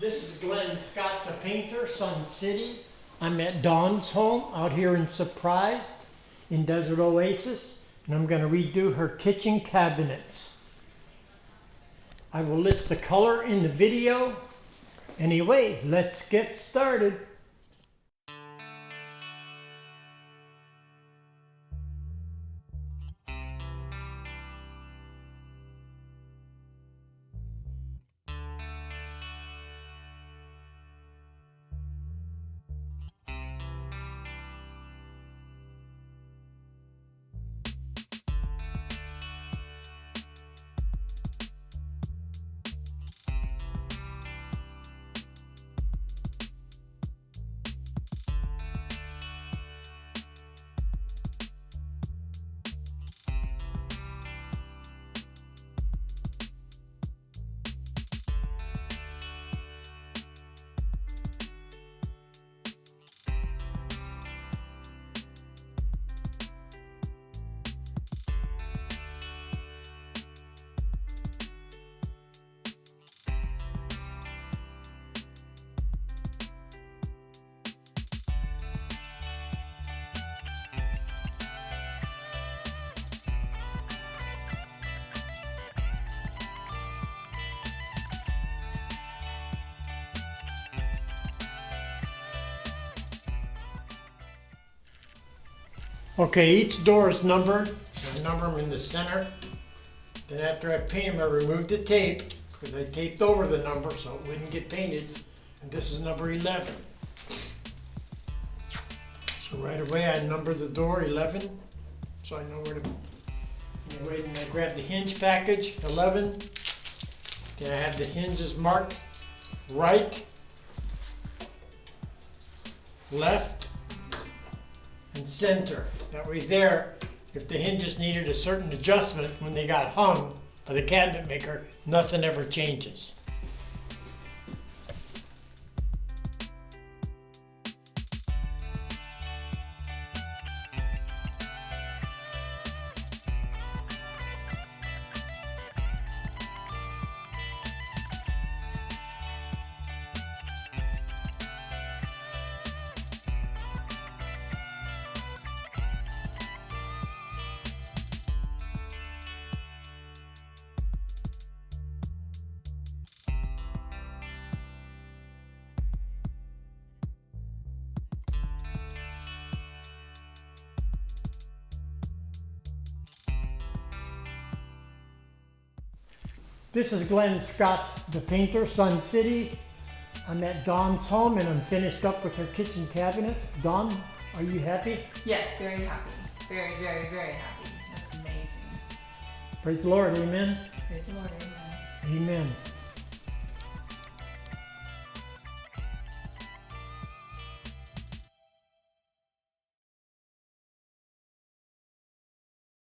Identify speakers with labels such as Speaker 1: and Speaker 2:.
Speaker 1: This is Glenn Scott, the painter, Sun City. I'm at Dawn's home out here in Surprise in Desert Oasis, and I'm going to redo her kitchen cabinets. I will list the color in the video. Anyway, let's get started. Okay, each door is numbered. I number them in the center. Then after I paint them, I remove the tape because I taped over the number so it wouldn't get painted. And this is number 11. So right away I number the door 11, so I know where to. Anyway, then I grab the hinge package 11. Then I have the hinges marked right, left, and center. That way there, if the hinges needed a certain adjustment when they got hung by the cabinet maker, nothing ever changes. This is Glenn Scott, the painter, Sun City. I'm at Dawn's home and I'm finished up with her kitchen cabinets. Dawn, are you happy?
Speaker 2: Yes, very happy. Very, very, very happy. That's amazing.
Speaker 1: Praise the Lord, amen.
Speaker 2: Praise the Lord, amen.
Speaker 1: Amen.